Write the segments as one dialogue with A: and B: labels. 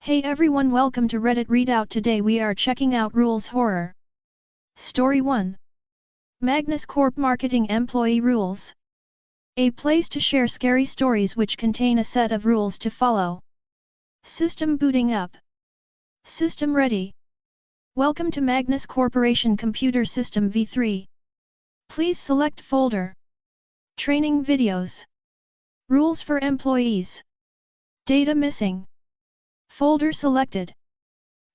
A: Hey everyone, welcome to Reddit Readout. Today we are checking out Rules Horror. Story 1. Magnus Corp Marketing Employee Rules. A place to share scary stories which contain a set of rules to follow. System booting up. System ready. Welcome to Magnus Corporation Computer System V3. Please select folder. Training videos. Rules for employees. Data missing. Folder selected.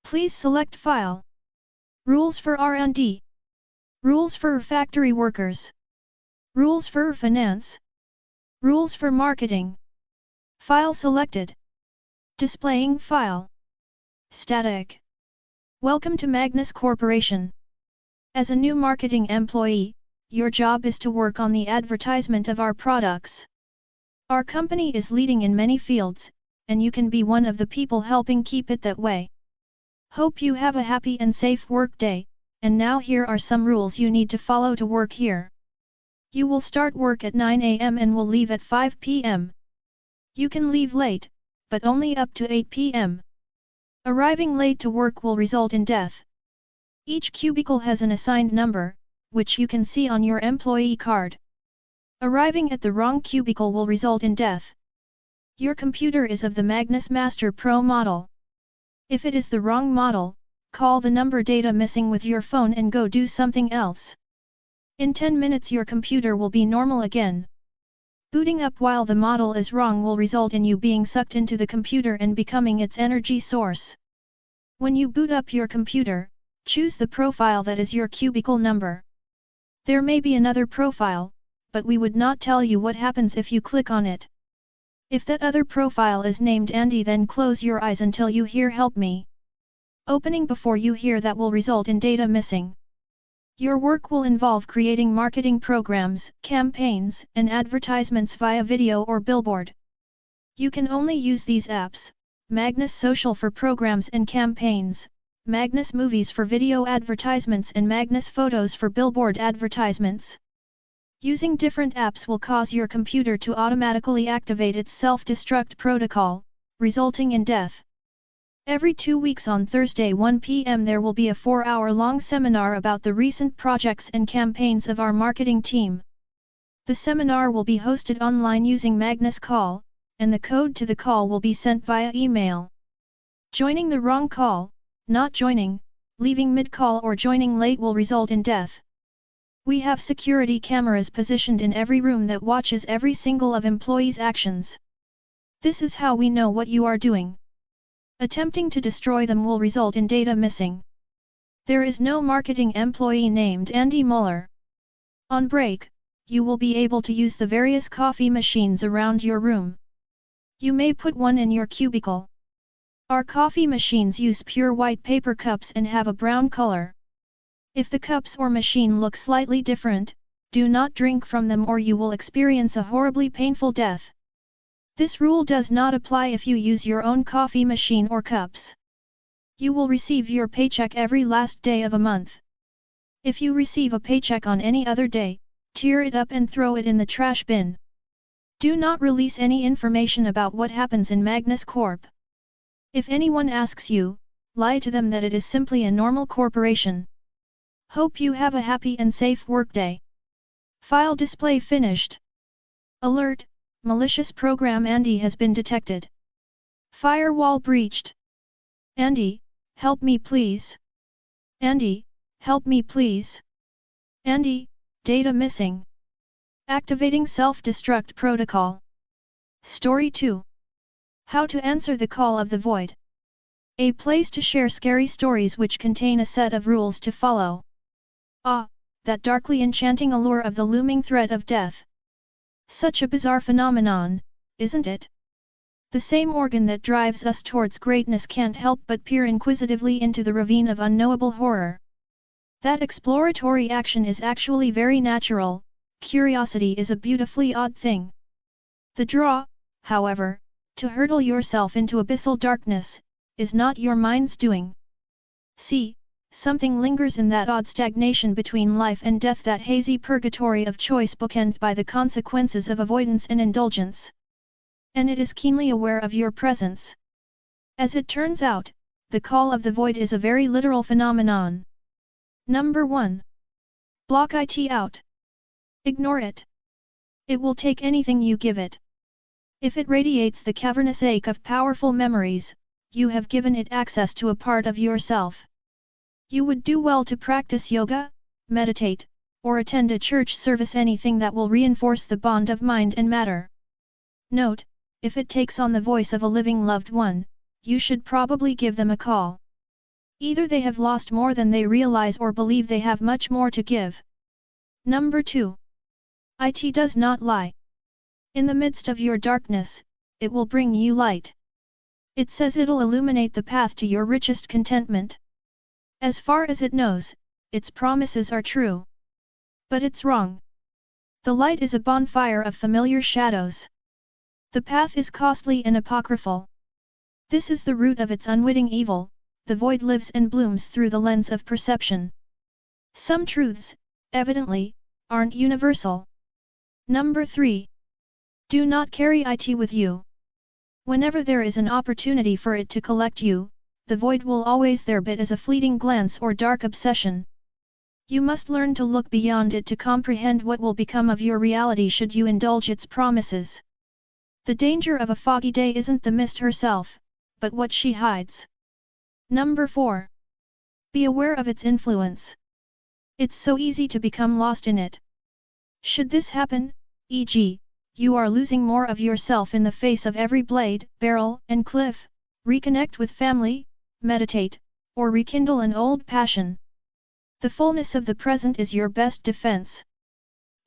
A: Please select file. Rules for R&D. Rules for factory workers. Rules for finance. Rules for marketing. File selected. Displaying file. Static. Welcome to Magnus Corporation. As a new marketing employee, your job is to work on the advertisement of our products. Our company is leading in many fields, and you can be one of the people helping keep it that way. Hope you have a happy and safe work day, and now here are some rules you need to follow to work here. You will start work at 9 AM and will leave at 5 PM. You can leave late, but only up to 8 PM. Arriving late to work will result in death. Each cubicle has an assigned number, which you can see on your employee card. Arriving at the wrong cubicle will result in death. Your computer is of the Magnus Master Pro model. If it is the wrong model, call the number data missing with your phone and go do something else. In 10 minutes your computer will be normal again. Booting up while the model is wrong will result in you being sucked into the computer and becoming its energy source. When you boot up your computer, choose the profile that is your cubicle number. There may be another profile, but we would not tell you what happens if you click on it. If that other profile is named Andy, then close your eyes until you hear "help me." Opening before you hear that will result in data missing. Your work will involve creating marketing programs, campaigns, and advertisements via video or billboard. You can only use these apps: Magnus Social for programs and campaigns, Magnus Movies for video advertisements, and Magnus Photos for billboard advertisements. Using different apps will cause your computer to automatically activate its self-destruct protocol, resulting in death. Every 2 weeks on Thursday 1 PM there will be a 4-hour-long seminar about the recent projects and campaigns of our marketing team. The seminar will be hosted online using Magnus Call, and the code to the call will be sent via email. Joining the wrong call, not joining, leaving mid-call or joining late will result in death. We have security cameras positioned in every room that watches every single of employees' actions. This is how we know what you are doing. Attempting to destroy them will result in data missing. There is no marketing employee named Andy Muller. On break, you will be able to use the various coffee machines around your room. You may put one in your cubicle. Our coffee machines use pure white paper cups and have a brown color. If the cups or machine look slightly different, do not drink from them or you will experience a horribly painful death. This rule does not apply if you use your own coffee machine or cups. You will receive your paycheck every last day of a month. If you receive a paycheck on any other day, tear it up and throw it in the trash bin. Do not release any information about what happens in Magnus Corp. If anyone asks you, lie to them that it is simply a normal corporation. Hope you have a happy and safe workday. File display finished. Alert: malicious program Andy has been detected. Firewall breached. Andy, help me please. Andy, help me please. Andy, data missing. Activating self-destruct protocol. Story 2. How to answer the call of the void. A place to share scary stories which contain a set of rules to follow. Ah, that darkly enchanting allure of the looming threat of death. Such a bizarre phenomenon, isn't it? The same organ that drives us towards greatness can't help but peer inquisitively into the ravine of unknowable horror. That exploratory action is actually very natural. Curiosity is a beautifully odd thing. The draw, however, to hurtle yourself into abyssal darkness, is not your mind's doing. See, something lingers in that odd stagnation between life and death, that hazy purgatory of choice bookended by the consequences of avoidance and indulgence. And it is keenly aware of your presence. As it turns out, the call of the void is a very literal phenomenon. Number 1. Block it out. Ignore it. It will take anything you give it. If it radiates the cavernous ache of powerful memories, you have given it access to a part of yourself. You would do well to practice yoga, meditate, or attend a church service, anything that will reinforce the bond of mind and matter. Note, if it takes on the voice of a living loved one, you should probably give them a call. Either they have lost more than they realize or believe they have much more to give. Number 2. It does not lie. In the midst of your darkness, it will bring you light. It says it'll illuminate the path to your richest contentment. As far as it knows, its promises are true. But it's wrong. The light is a bonfire of familiar shadows. The path is costly and apocryphal. This is the root of its unwitting evil. The void lives and blooms through the lens of perception. Some truths, evidently, aren't universal. Number 3. Do not carry it with you. Whenever there is an opportunity for it to collect you, the void will always there, but as a fleeting glance or dark obsession. You must learn to look beyond it to comprehend what will become of your reality should you indulge its promises. The danger of a foggy day isn't the mist herself, but what she hides. Number 4. Be aware of its influence. It's so easy to become lost in it. Should this happen, e.g., you are losing more of yourself in the face of every blade, barrel, and cliff, reconnect with family, meditate, or rekindle an old passion. The fullness of the present is your best defense.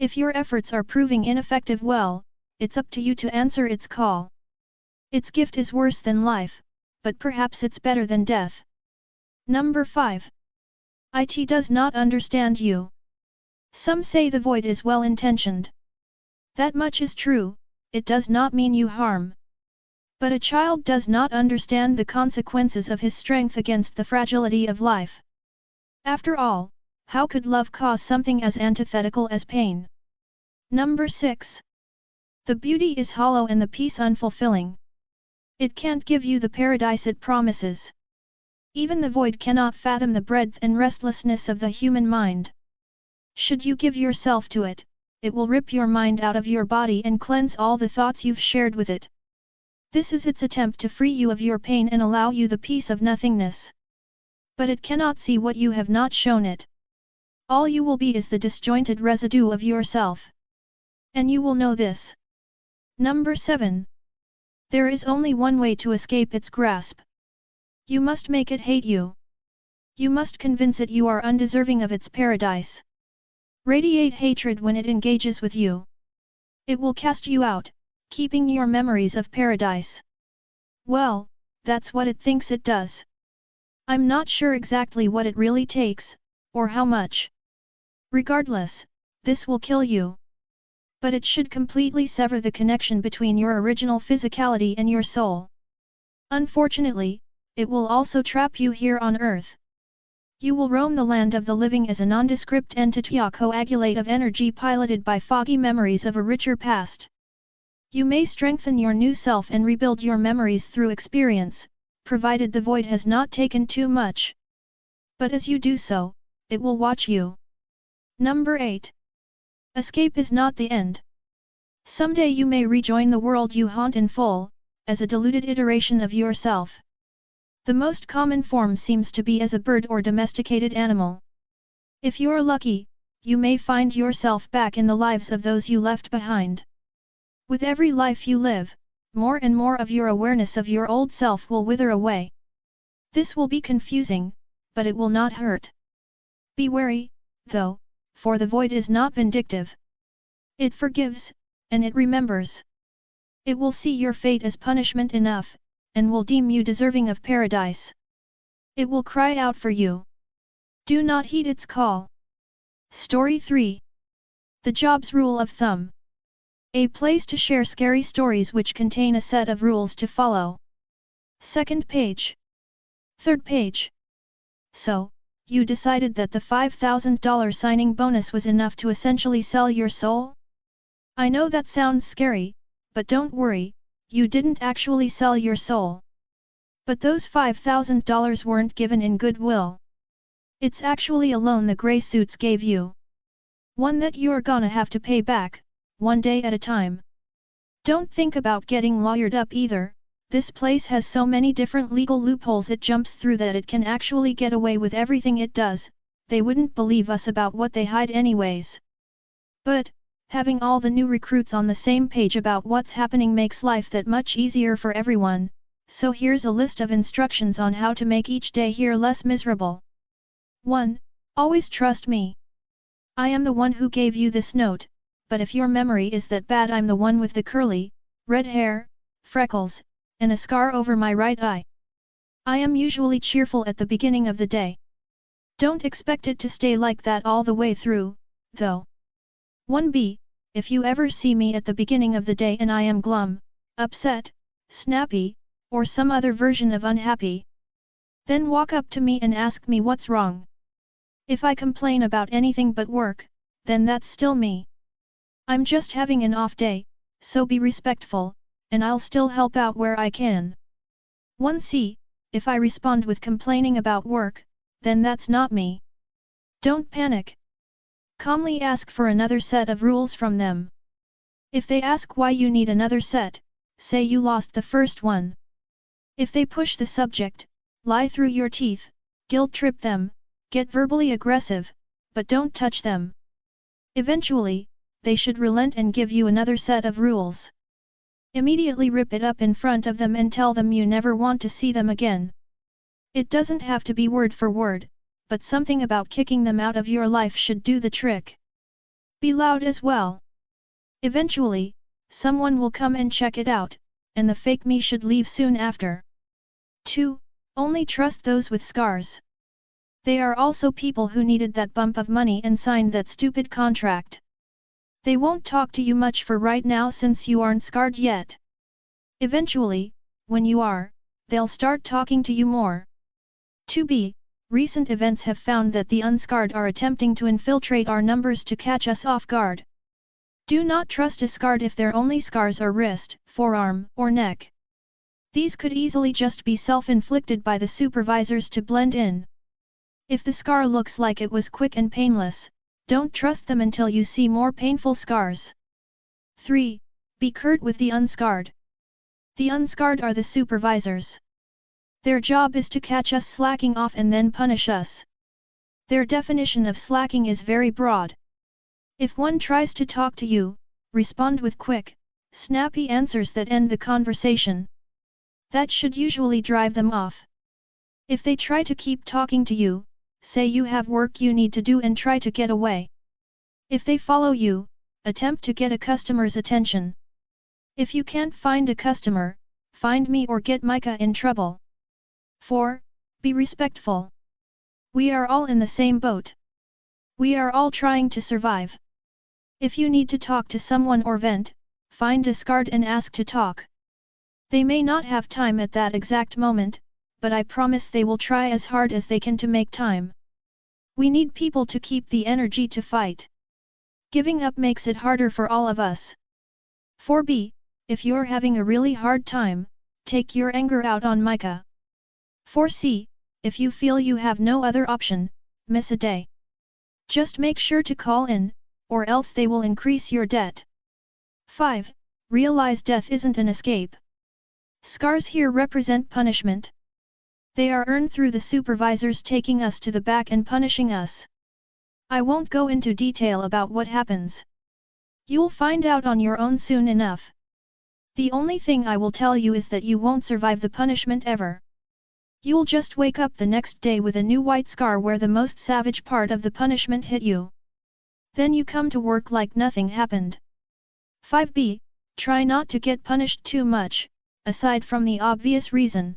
A: If your efforts are proving ineffective, well, it's up to you to answer its call. Its gift is worse than life, but perhaps it's better than death. Number 5. It does not understand you. Some say the void is well-intentioned. That much is true, it does not mean you harm. But a child does not understand the consequences of his strength against the fragility of life. After all, how could love cause something as antithetical as pain? Number 6. The beauty is hollow and the peace unfulfilling. It can't give you the paradise it promises. Even the void cannot fathom the breadth and restlessness of the human mind. Should you give yourself to it, it will rip your mind out of your body and cleanse all the thoughts you've shared with it. This is its attempt to free you of your pain and allow you the peace of nothingness. But it cannot see what you have not shown it. All you will be is the disjointed residue of yourself. And you will know this. Number 7. There is only one way to escape its grasp. You must make it hate you. You must convince it you are undeserving of its paradise. Radiate hatred when it engages with you. It will cast you out, keeping your memories of paradise. Well, that's what it thinks it does. I'm not sure exactly what it really takes, or how much. Regardless, this will kill you. But it should completely sever the connection between your original physicality and your soul. Unfortunately, it will also trap you here on Earth. You will roam the land of the living as a nondescript entity, a coagulate of energy piloted by foggy memories of a richer past. You may strengthen your new self and rebuild your memories through experience, provided the void has not taken too much. But as you do so, it will watch you. Number 8. Escape is not the end. Someday you may rejoin the world you haunt in full, as a diluted iteration of yourself. The most common form seems to be as a bird or domesticated animal. If you're lucky, you may find yourself back in the lives of those you left behind. With every life you live, more and more of your awareness of your old self will wither away. This will be confusing, but it will not hurt. Be wary, though, for the void is not vindictive. It forgives, and it remembers. It will see your fate as punishment enough, and will deem you deserving of paradise. It will cry out for you. Do not heed its call. Story 3. The Job's Rule of Thumb. A place to share scary stories which contain a set of rules to follow. Second page. Third page. So, you decided that the $5,000 signing bonus was enough to essentially sell your soul? I know that sounds scary, but don't worry, you didn't actually sell your soul. But those $5,000 weren't given in goodwill. It's actually a loan the grey suits gave you. One that you're gonna have to pay back, one day at a time. Don't think about getting lawyered up either, this place has so many different legal loopholes it jumps through that it can actually get away with everything it does, they wouldn't believe us about what they hide anyways. But, having all the new recruits on the same page about what's happening makes life that much easier for everyone, so here's a list of instructions on how to make each day here less miserable. 1. Always trust me. I am the one who gave you this note, but if your memory is that bad, I'm the one with the curly, red hair, freckles, and a scar over my right eye. I am usually cheerful at the beginning of the day. Don't expect it to stay like that all the way through, though. 1b. If you ever see me at the beginning of the day and I am glum, upset, snappy, or some other version of unhappy, then walk up to me and ask me what's wrong. If I complain about anything but work, then that's still me. I'm just having an off day, so be respectful, and I'll still help out where I can. 1c. If I respond with complaining about work, then that's not me. Don't panic. Calmly ask for another set of rules from them. If they ask why you need another set, say you lost the first one. If they push the subject, lie through your teeth, guilt trip them, get verbally aggressive, but don't touch them. Eventually, they should relent and give you another set of rules. Immediately rip it up in front of them and tell them you never want to see them again. It doesn't have to be word for word, but something about kicking them out of your life should do the trick. Be loud as well. Eventually, someone will come and check it out, and the fake me should leave soon after. 2. Only trust those with scars. They are also people who needed that bump of money and signed that stupid contract. They won't talk to you much for right now since you aren't scarred yet. Eventually, when you are, they'll start talking to you more. 2b. Recent events have found that the unscarred are attempting to infiltrate our numbers to catch us off guard. Do not trust a scarred if their only scars are wrist, forearm, or neck. These could easily just be self-inflicted by the supervisors to blend in. If the scar looks like it was quick and painless, don't trust them until you see more painful scars. 3. Be curt with the unscarred. The unscarred are the supervisors. Their job is to catch us slacking off and then punish us. Their definition of slacking is very broad. If one tries to talk to you, respond with quick, snappy answers that end the conversation. That should usually drive them off. If they try to keep talking to you, say you have work you need to do and try to get away. If they follow you, attempt to get a customer's attention. If you can't find a customer, find me or get Micah in trouble. 4. Be respectful. We are all in the same boat. We are all trying to survive. If you need to talk to someone or vent, find a scarred and ask to talk. They may not have time at that exact moment, but I promise they will try as hard as they can to make time. We need people to keep the energy to fight. Giving up makes it harder for all of us. 4b. If you're having a really hard time, take your anger out on Micah. 4c. If you feel you have no other option, miss a day. Just make sure to call in, or else they will increase your debt. 5. Realize death isn't an escape. Scars here represent punishment. They are earned through the supervisors taking us to the back and punishing us. I won't go into detail about what happens. You'll find out on your own soon enough. The only thing I will tell you is that you won't survive the punishment ever. You'll just wake up the next day with a new white scar where the most savage part of the punishment hit you. Then you come to work like nothing happened. 5b. Try not to get punished too much, aside from the obvious reason.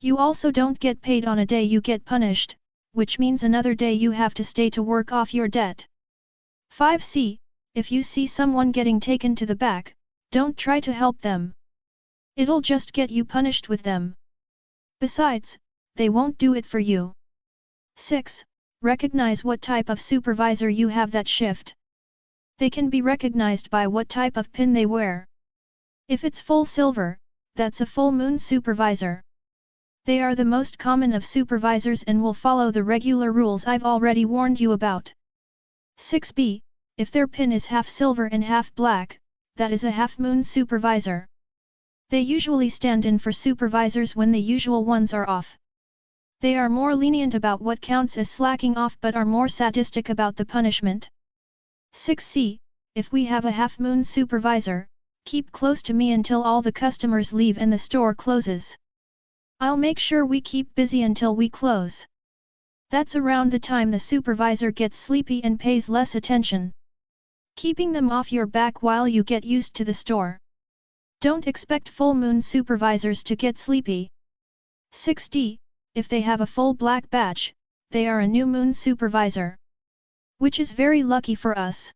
A: You also don't get paid on a day you get punished, which means another day you have to stay to work off your debt. 5c. If you see someone getting taken to the back, don't try to help them. It'll just get you punished with them. Besides, they won't do it for you. 6. Recognize what type of supervisor you have that shift. They can be recognized by what type of pin they wear. If it's full silver, that's a full moon supervisor. They are the most common of supervisors and will follow the regular rules I've already warned you about. 6b. If their pin is half silver and half black, that is a half-moon supervisor. They usually stand in for supervisors when the usual ones are off. They are more lenient about what counts as slacking off but are more sadistic about the punishment. 6c. If we have a half-moon supervisor, keep close to me until all the customers leave and the store closes. I'll make sure we keep busy until we close. That's around the time the supervisor gets sleepy and pays less attention. Keeping them off your back while you get used to the store. Don't expect full moon supervisors to get sleepy. 6d. If they have a full black badge, they are a new moon supervisor. Which is very lucky for us.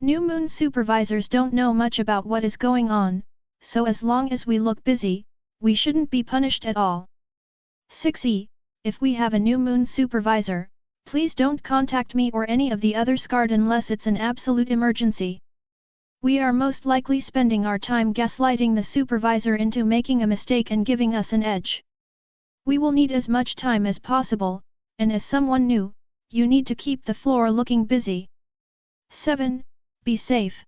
A: New moon supervisors don't know much about what is going on, so as long as we look busy, we shouldn't be punished at all. 6e. If we have a new moon supervisor, please don't contact me or any of the other scarred unless it's an absolute emergency. We are most likely spending our time gaslighting the supervisor into making a mistake and giving us an edge. We will need as much time as possible, and as someone new, you need to keep the floor looking busy. 7. Be safe.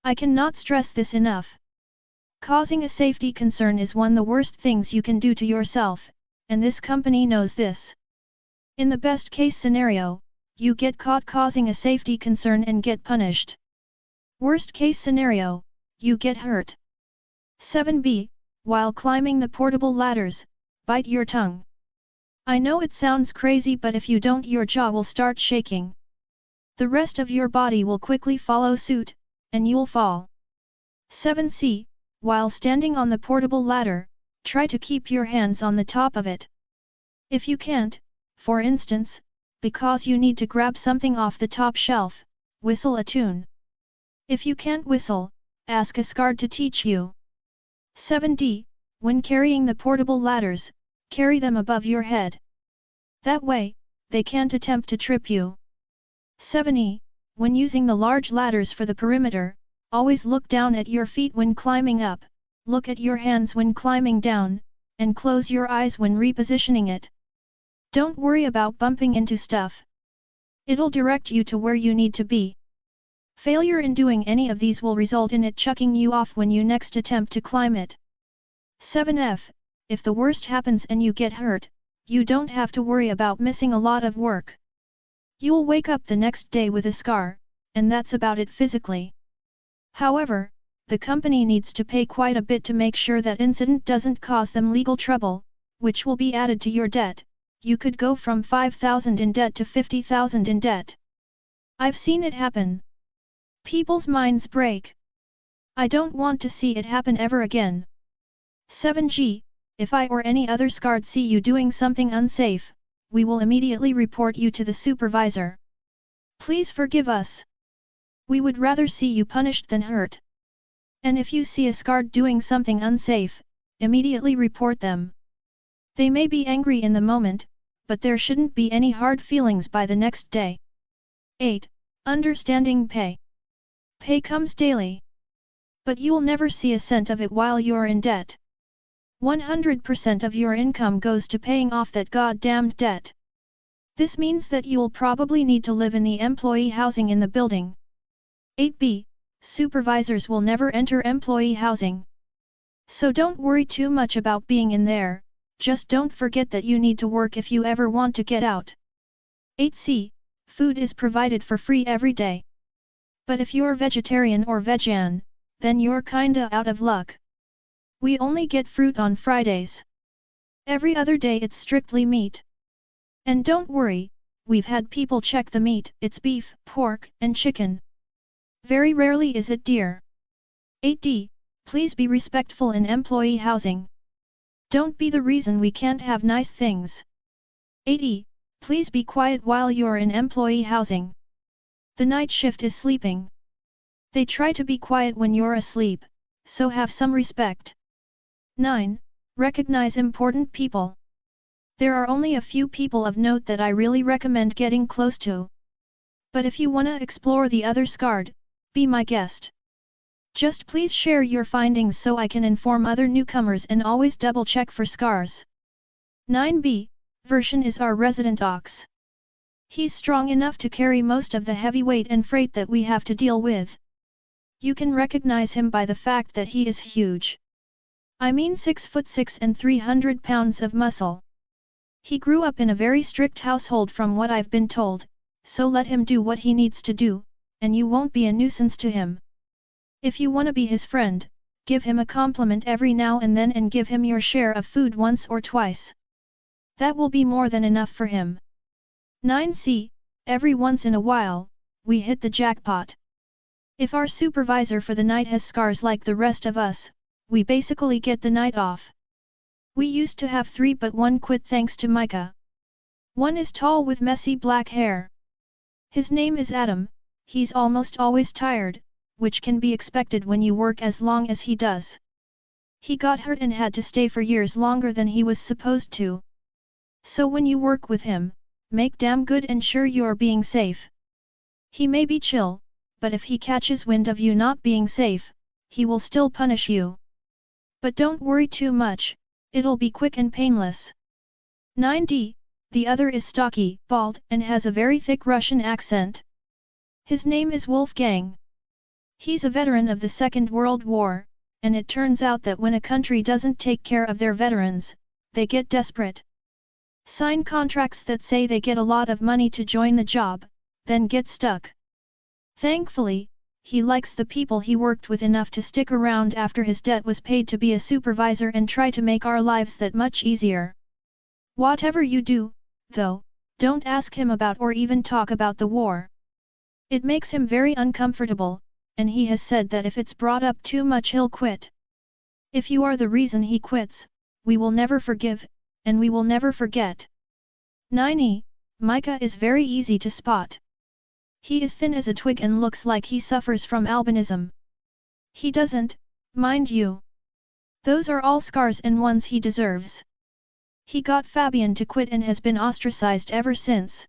A: I cannot stress this enough. Causing a safety concern is one of the worst things you can do to yourself, and this company knows this. In the best case scenario, you get caught causing a safety concern and get punished. Worst case scenario, you get hurt. 7b. While climbing the portable ladders, bite your tongue. I know it sounds crazy, but if you don't, your jaw will start shaking. The rest of your body will quickly follow suit, and you'll fall. 7c. While standing on the portable ladder, try to keep your hands on the top of it. If you can't, for instance, because you need to grab something off the top shelf, whistle a tune. If you can't whistle, ask a scarred to teach you. 7d. When carrying the portable ladders, carry them above your head. That way, they can't attempt to trip you. 7e. When using the large ladders for the perimeter, always look down at your feet when climbing up, look at your hands when climbing down, and close your eyes when repositioning it. Don't worry about bumping into stuff. It'll direct you to where you need to be. Failure in doing any of these will result in it chucking you off when you next attempt to climb it. 7f. If the worst happens and you get hurt, you don't have to worry about missing a lot of work. You'll wake up the next day with a scar, and that's about it physically. However, the company needs to pay quite a bit to make sure that incident doesn't cause them legal trouble, which will be added to your debt. You could go from 5,000 in debt to 50,000 in debt. I've seen it happen. People's minds break. I don't want to see it happen ever again. 7g. If I or any other scarred see you doing something unsafe, we will immediately report you to the supervisor. Please forgive us. We would rather see you punished than hurt. And if you see a scarred doing something unsafe, immediately report them. They may be angry in the moment, but there shouldn't be any hard feelings by the next day. 8. Understanding pay. Pay comes daily. But you'll never see a cent of it while you're in debt. 100% of your income goes to paying off that goddamned debt. This means that you'll probably need to live in the employee housing in the building. 8b. Supervisors will never enter employee housing. So don't worry too much about being in there, just don't forget that you need to work if you ever want to get out. 8c. Food is provided for free every day. But if you're vegetarian or vegan, then you're kinda out of luck. We only get fruit on Fridays. Every other day it's strictly meat. And don't worry, we've had people check the meat, it's beef, pork, and chicken. Very rarely is it deer. 8d. Please be respectful in employee housing. Don't be the reason we can't have nice things. 8e. Please be quiet while you're in employee housing. The night shift is sleeping. They try to be quiet when you're asleep, so have some respect. 9. Recognize important people. There are only a few people of note that I really recommend getting close to. But if you wanna explore the other scarred, be my guest. Just please share your findings so I can inform other newcomers and always double check for scars. 9b, version is our resident ox. He's strong enough to carry most of the heavy weight and freight that we have to deal with. You can recognize him by the fact that he is huge. I mean 6'6" and 300 pounds of muscle. He grew up in a very strict household from what I've been told, so let him do what he needs to do, and you won't be a nuisance to him. If you wanna be his friend, give him a compliment every now and then and give him your share of food once or twice. That will be more than enough for him. 9c, every once in a while, we hit the jackpot. If our supervisor for the night has scars like the rest of us, we basically get the night off. We used to have 3 but 1 quit thanks to Micah. One is tall with messy black hair. His name is Adam. He's almost always tired, which can be expected when you work as long as he does. He got hurt and had to stay for years longer than he was supposed to. So when you work with him, make damn good and sure you're being safe. He may be chill, but if he catches wind of you not being safe, he will still punish you. But don't worry too much, it'll be quick and painless. 9d, the other is stocky, bald, and has a very thick Russian accent. His name is Wolfgang. He's a veteran of the Second World War, and it turns out that when a country doesn't take care of their veterans, they get desperate. Sign contracts that say they get a lot of money to join the job, then get stuck. Thankfully, he likes the people he worked with enough to stick around after his debt was paid to be a supervisor and try to make our lives that much easier. Whatever you do, though, don't ask him about or even talk about the war. It makes him very uncomfortable, and he has said that if it's brought up too much he'll quit. If you are the reason he quits, we will never forgive, and we will never forget. 9e, Micah is very easy to spot. He is thin as a twig and looks like he suffers from albinism. He doesn't, mind you. Those are all scars and ones he deserves. He got Fabian to quit and has been ostracized ever since.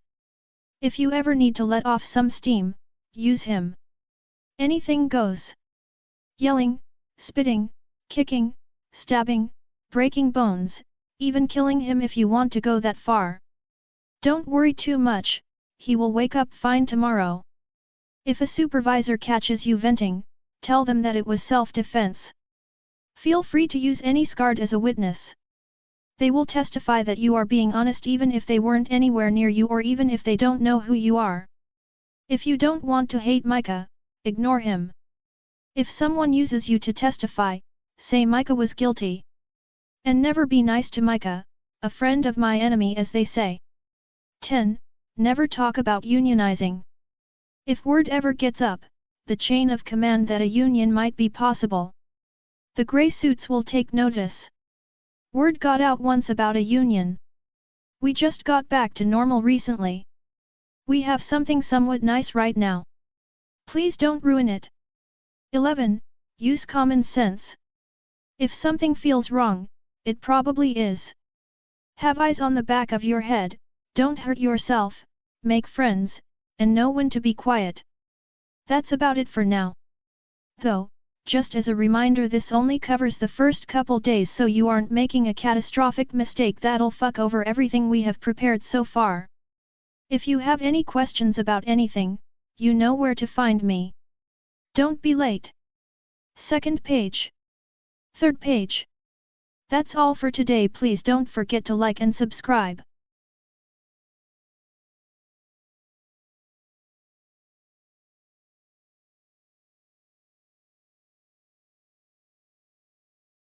A: If you ever need to let off some steam, use him. Anything goes. Yelling, spitting, kicking, stabbing, breaking bones, even killing him if you want to go that far. Don't worry too much, he will wake up fine tomorrow. If a supervisor catches you venting, tell them that it was self-defense. Feel free to use any scarred as a witness. They will testify that you are being honest even if they weren't anywhere near you or even if they don't know who you are. If you don't want to hate Micah, ignore him. If someone uses you to testify, say Micah was guilty. And never be nice to Micah, a friend of my enemy as they say. 10. Never talk about unionizing. If word ever gets up, the chain of command that a union might be possible, the grey suits will take notice. Word got out once about a union. We just got back to normal recently. We have something somewhat nice right now. Please don't ruin it. 11. Use common sense. If something feels wrong, it probably is. Have eyes on the back of your head, don't hurt yourself, make friends, and know when to be quiet. That's about it for now. Though, just as a reminder, this only covers the first couple days so you aren't making a catastrophic mistake that'll fuck over everything we have prepared so far. If you have any questions about anything, you know where to find me. Don't be late. Second page. Third page. That's all for today. Please don't forget to like and subscribe.